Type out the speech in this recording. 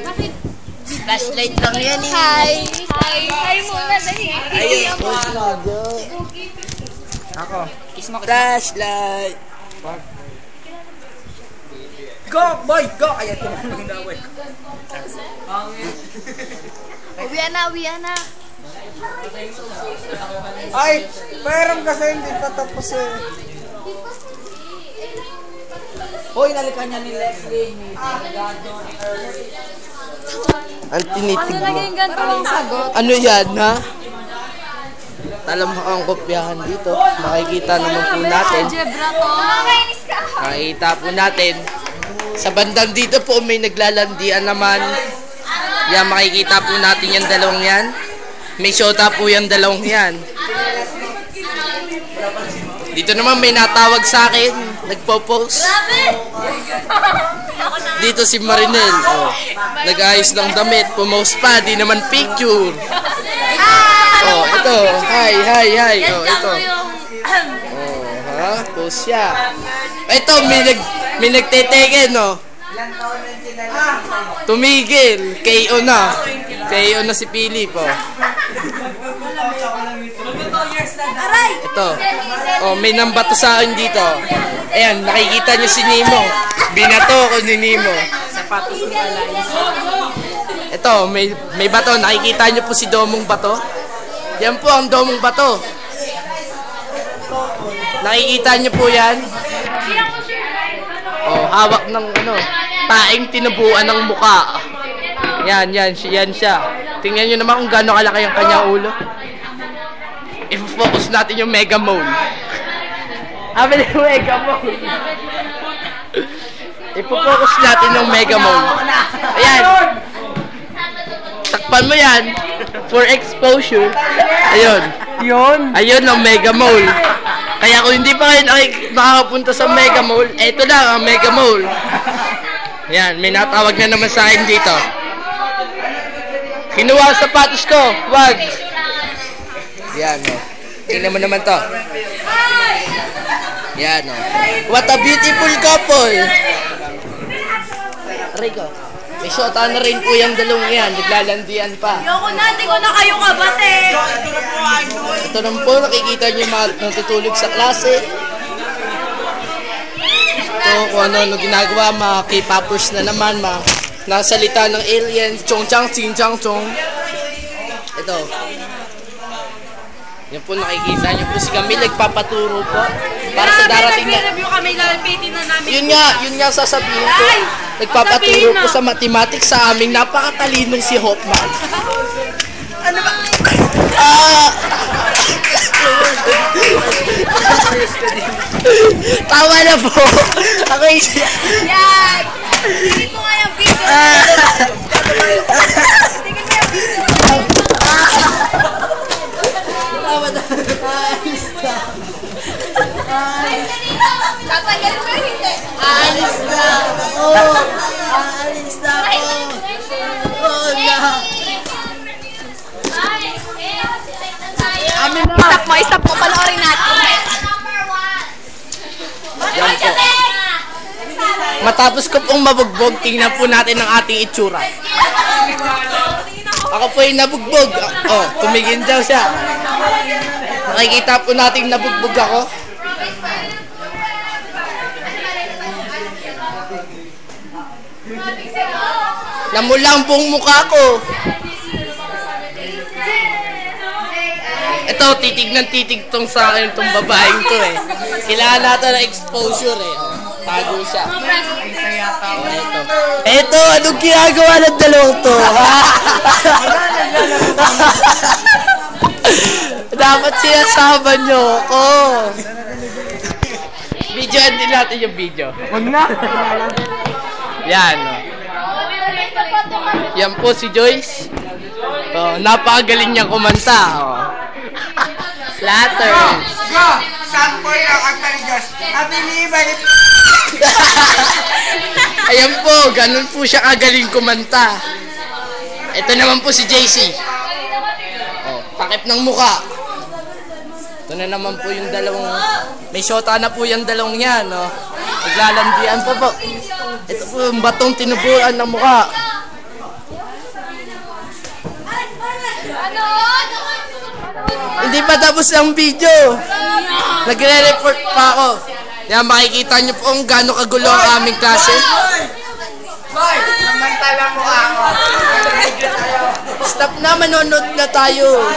Bakit? Flashlight lang yan eh. Hi! Hi muna, dali. Ayun, ako. Kiss mo. Flashlight. Go, boy! Go! Ayan, tumanong na, boy. Uwi na. Ay, parang kasi hindi pa tapos eh. Hoy, nalikan niya ni Leslie. Ang tinitig mo. Naging ganito ang sagot. Ano yan, ha? Talamakang kopyahan dito. Makikita naman po natin. Algebra to. Nakakainis ka. Makikita po natin. Sa bandang dito po may naglalandian naman. Yan, makikita po natin yung dalawang yan. May shota po yung dalawang yan. Dito naman may natawag sa akin. Nagpo-post. Dito si Marinel. Oh, nag-ayos ng damit. Pumost pa. Di naman picture. Oh, ito. Hi. Oh, ito. Oh, ha? Post siya. Ito, may nagteteken, no? Tumigil. KO na. KO na si Philip, oh. Ito. Oh, may nambato sa akin dito. Ayan, nakikita nyo si Nemo. Binato ko ni Nemo. Sapatos ni Alliance. Ito, may bato. Nakikita nyo po si Domong Bato. Yan po ang Domong Bato. Nakikita nyo po yan. Oh, hawak ng taing tinubuan ng muka. Yan siya. Tingnan nyo naman kung gaano kalaki ang kanyang ulo. I-focus natin yung Mega Mole. Amin yung Mega Mole. I-focus natin yung Mega Mole. Ayan. Takpan mo yan. For exposure. Ayun ang Mega Mole. Kaya kung hindi pa kayo makakapunta sa Mega Mall, eto lang ang Mega Mall. Yan, may natawag na naman sa akin dito. Kinuha ang sapatos ko. Wag. Yan, o. Tingnan mo naman to. Yan, o. What a beautiful couple. Rico, may shota na rin po yung dalawang yan. Naglalandian pa. Ayoko na, hindi ko na kayo kabate. Ito naman po, nakikita nyo yung mga natutulog sa klase. Ito, kung ano ginagawa, mga K-popers na naman, mga nasalita ng aliens, chong-chang, ching-chang-chong. Ito. Yan po, nakikita nyo po si Camille, nagpapaturo po. Para sa darating na... Nag-review kami, lalpitin na namin. Yun nga sasabihin ko. Nagpapaturo po sa mathematics sa aming napakatalinong si Hoffman. Ano ba? Tawa na po. Ako isya. Yan! Tingin mo nga yung video. Tingin mo yung video. Tawa na. Alis na. Tatagal mo hindi. Alis na. Oh. Alis na po. Oh na. Amin na. Stop mo. Panoorin natin. Yan po. Matapos ko pong mabugbog, tingnan po natin ang ating itsura. Ako po yung nabugbog. Oh, tumigin daw siya. Nakikita po natin nabugbog ako. Namulang pong mukha ko. Ito, titig tong sa akin itong babaeng to eh. Kailangan natin ng exposure eh. Oh, tago siya. Ito, anong ginagawa ng dalawang to? Dapat sinasama nyo ako. Videoan din natin yung video. Huwag na. Yan. Oh. Yan po si Joyce. Oh, napakagaling niyang kumanta. Oh. Flatter. Go! Sample lang ang taligas. Abilibay. Ayan po, ganun po siya kagaling kumanta. Ito naman po si JC. Oh, takip ng muka. Ito na naman po yung dalawang, may shota na po yung dalawang yan, no? Naglalandian pa po. Ito po yung batong tinubuan ng mukha. Hindi pa tapos ang video. Nagre-report pa ako. Yan, makikita nyo po kung gaano kagulo ang aming klase. Boy, samantala mo ako. Stop na, manonood na tayo.